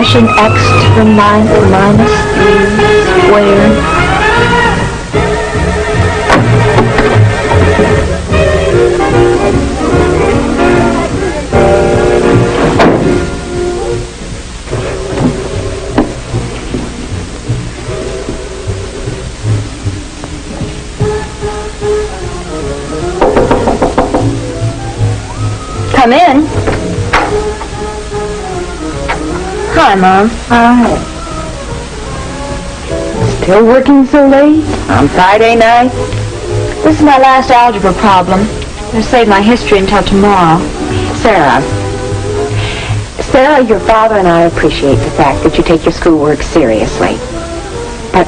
smashing x to the 9th minus 3 squared. Come in. Hi, Mom. Hi. Still working so late? On Friday night? This is my last algebra problem. I'm going to save my history until tomorrow. Sarah, your father and I appreciate the fact that you take your schoolwork seriously. But,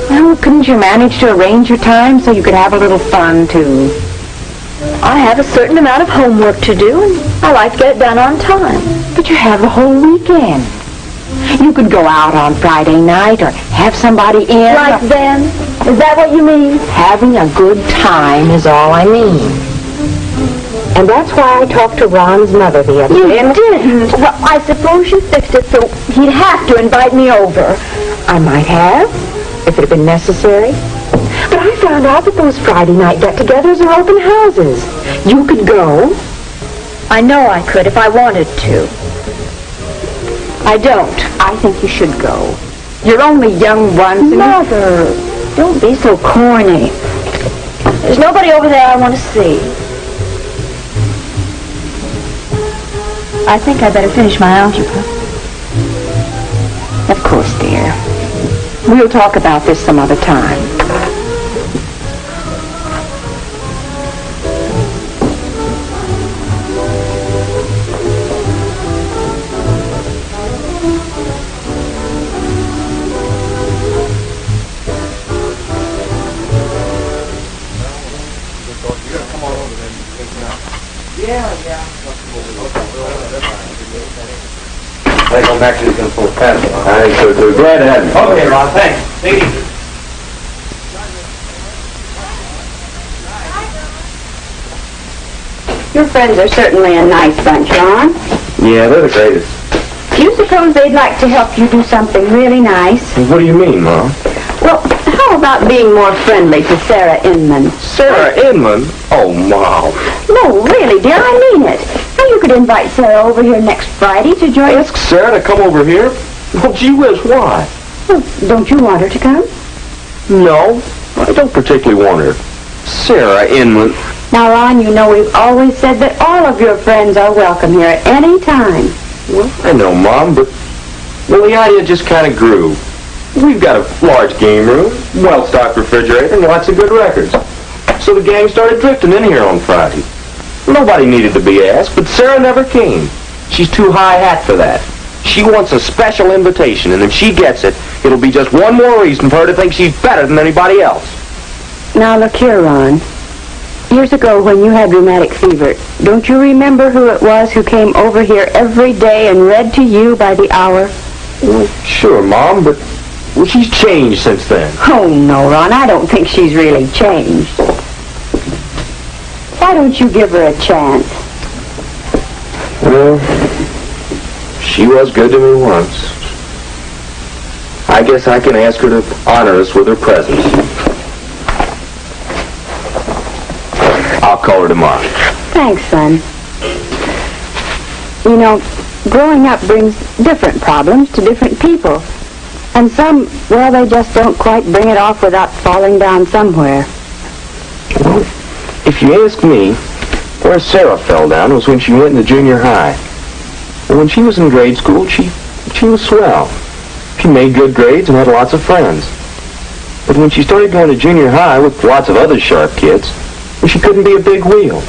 well, couldn't you manage to arrange your time so you could have a little fun, too? I have a certain amount of homework to do, and I like to get it done on time. But you have the whole weekend. You could go out on Friday night or have somebody in. Like then? Is that what you mean? Having a good time is all I mean. And that's why I talked to Ron's mother the other day. You didn't? Well, I suppose you fixed it so he'd have to invite me over. I might have, if it had been necessary. But I found out that those Friday night get-togethers are open houses. You could go. I know I could if I wanted to. I don't. I think you should go. You're only young once. Mother, don't be so corny. There's nobody over there I want to see. I think I better finish my algebra. Of course, dear. We'll talk about this some other time. I think I'm actually going to pull a pass on. All right, so glad to have you. Okay, Ron, thanks. Take it easy. Your friends are certainly a nice bunch, Ron. Yeah, they're the greatest. Do you suppose they'd like to help you do something really nice? What do you mean, Mom? Well, how about being more friendly to Sarah Inman? Sarah Inman? Oh, Mom. No, really, dear, I mean it. Now, you could invite Sarah over here next Friday to join us. Ask Sarah to come over here? Well, gee whiz, why? Well, don't you want her to come? No, I don't particularly want her. Sarah Inman. Now, Ron, you know we've always said that all of your friends are welcome here at any time. Well, I know, Mom, but, well, the idea just kind of grew. We've got a large game room, well-stocked refrigerator, and lots of good records. So the gang started drifting in here on Friday. Nobody needed to be asked, but Sarah never came. She's too high-hat for that. She wants a special invitation, and if she gets it, it'll be just one more reason for her to think she's better than anybody else. Now, look here, Ron. Years ago, when you had rheumatic fever, don't you remember who it was who came over here every day and read to you by the hour? Well, sure, Mom, but well, she's changed since then. Oh, no, Ron, I don't think she's really changed. Why don't you give her a chance? Well, she was good to me once. I guess I can ask her to honor us with her presence. I'll call her tomorrow. Thanks, son. You know, growing up brings different problems to different people. And some, well, they just don't quite bring it off without falling down somewhere. Well, if you ask me, where Sarah fell down was when she went into junior high. And when she was in grade school, she was swell. She made good grades and had lots of friends. But when she started going to junior high with lots of other sharp kids, well, she couldn't be a big wheel.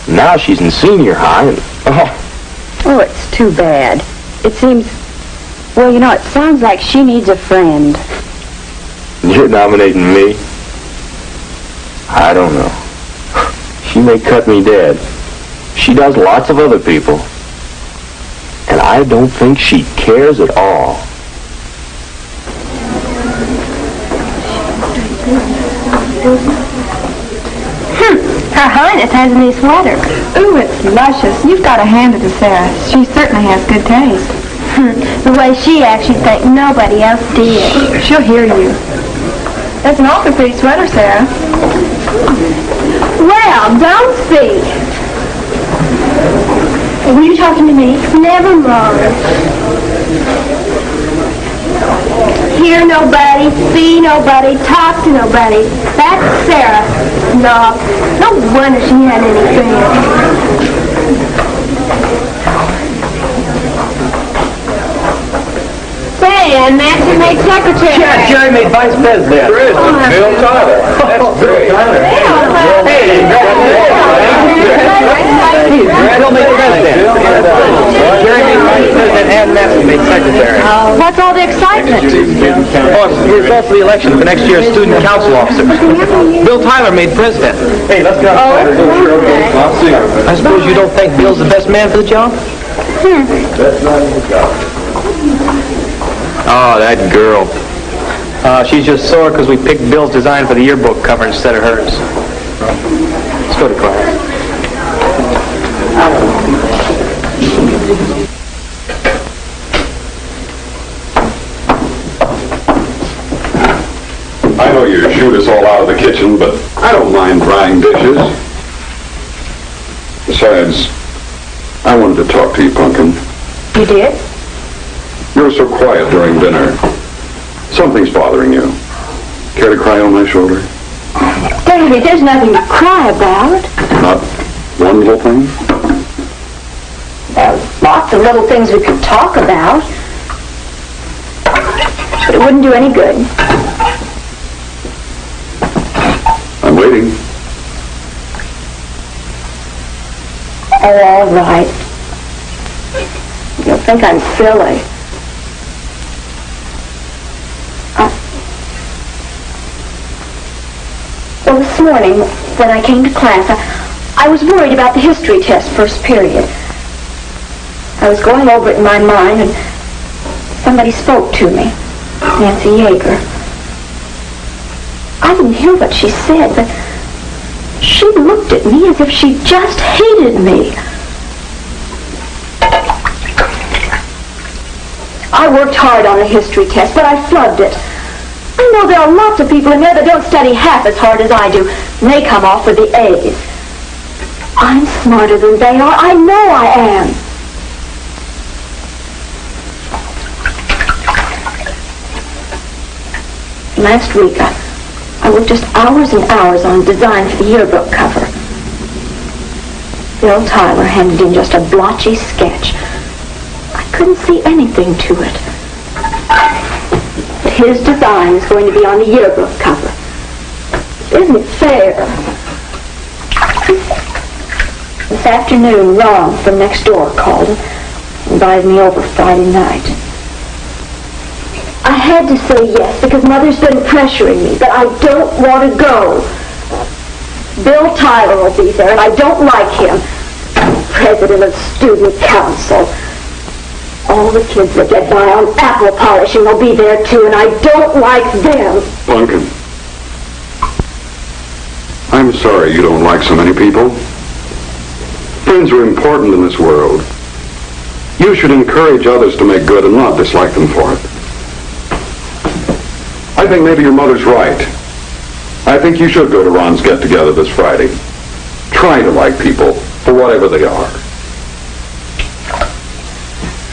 Now she's in senior high and, Oh, it's too bad. It seems, well, you know, it sounds like she needs a friend. You're nominating me? I don't know. She may cut me dead. She does lots of other people. And I don't think she cares at all. Her Highness has a new sweater. Ooh, it's luscious. You've got to hand it to Sarah. She certainly has good taste. The way she acts, you'd think nobody else did. She'll hear you. That's an awfully pretty sweater, Sarah. Well, don't speak. Were you talking to me? Never mind. Hear nobody, see nobody, talk to nobody. That's Sarah, Snob. No wonder she had any friends. Say, and Nancy made secretary. Yeah, Jerry made vice president. Bill Tyler. That's Bill Tyler. Bill made president. Jerry made vice president and Nancy made secretary. What's all the excitement? Oh, it's the result of the election for next year's student council officers. Bill Tyler made president. Hey, let's go. I suppose you don't think Bill's the best man for the job? Oh, that girl. She's just sore because we picked Bill's design for the yearbook cover instead of hers. Let's go to class. I know you shoot us all out of the kitchen, but I don't mind drying dishes. Besides, I wanted to talk to you, Pumpkin. You did? You were so quiet during dinner. Something's bothering you. Care to cry on my shoulder? David, there's nothing to cry about. Not one little thing? Lots of little things we could talk about. But it wouldn't do any good. I'm waiting. Oh, all right. You'll think I'm silly. Well, this morning, when I came to class, I was worried about the history test first period. I was going over it in my mind, and somebody spoke to me. Nancy Yeager. I didn't hear what she said, but she looked at me as if she just hated me. I worked hard on the history test, but I flubbed it. I know there are lots of people in there that don't study half as hard as I do, and they come off with the A's. I'm smarter than they are. I know I am. Last week, I worked just hours and hours on design for the yearbook cover. Bill Tyler handed in just a blotchy sketch. I couldn't see anything to it. But his design is going to be on the yearbook cover. Isn't it fair? This afternoon, Ron from next door called and invited me over Friday night. I had to say yes because Mother's been pressuring me, but I don't want to go. Bill Tyler will be there, and I don't like him. President of Student Council. All the kids that get by on apple polishing will be there too, and I don't like them. Pumpkin. I'm sorry you don't like so many people. Friends are important in this world. You should encourage others to make good and not dislike them for it. I think maybe your mother's right. I think you should go to Ron's get-together this Friday. Try to like people for whatever they are.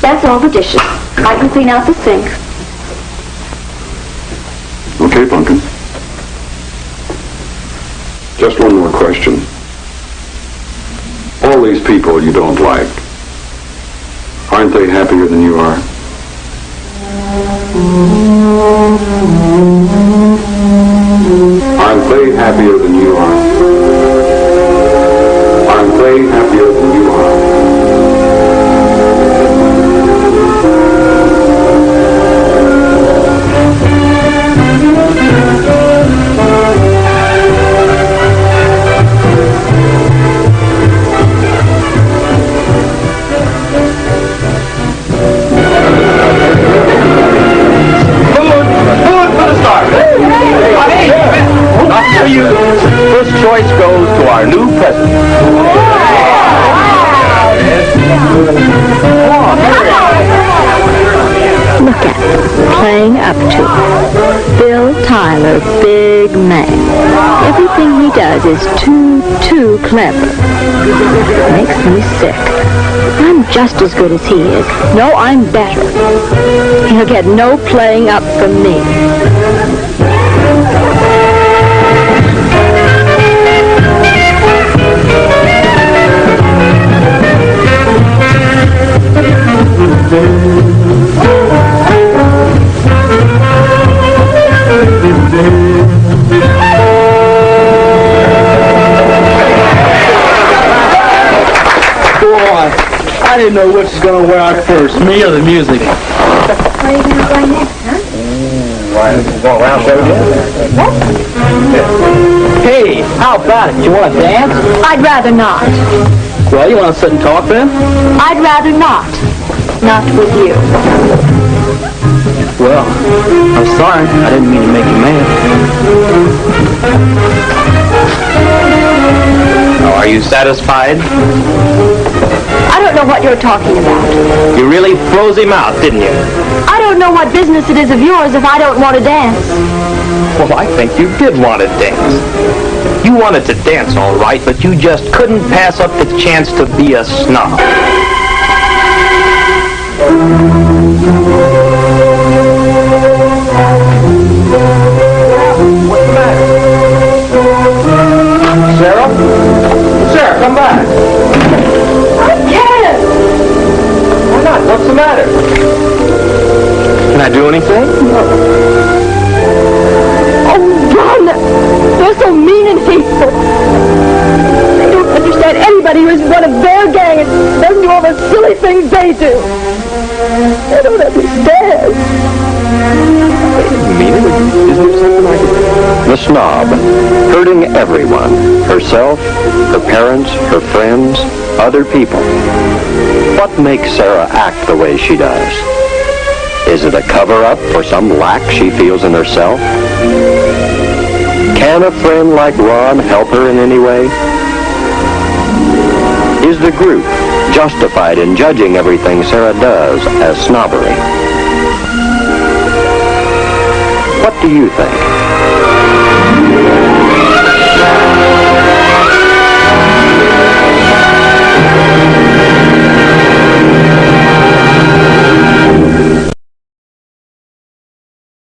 That's all the dishes. I can clean out the sink. Okay, Pumpkin. Just one more question. All these people you don't like, aren't they happier than you are? Aren't they happier than you are? Aren't they happier than you are? First choice goes to our new president. playing up to. Bill Tyler, big man. Everything he does is too clever. Makes me sick. I'm just as good as he is. No, I'm better. He'll get no playing up from me. I didn't know which was going to wear out first, me or the music. What are you going to play next, huh? Hey, how about it? You want to dance? I'd rather not. Well, you want to sit and talk then? I'd rather not. Not with you. Well, I'm sorry. I didn't mean to make you mad. Oh, are you satisfied? I don't know what you're talking about. You really froze him out, didn't you? I don't know what business it is of yours if I don't want to dance. Well, I think you did want to dance. You wanted to dance, all right, but you just couldn't pass up the chance to be a snob. What's the matter? Sarah? Sarah, come back. I can't. Why not? What's the matter? Can I do anything? Oh, Ron, they're so mean and hateful. They don't understand anybody who isn't one of their gang and doesn't do all the silly things they do. They don't understand. The Snob, hurting everyone, herself, her parents, her friends, other people. What makes Sarah act the way she does? Is it a cover-up for some lack she feels in herself? Can a friend like Ron help her in any way? Is the group justified in judging everything Sarah does as snobbery? What do you think?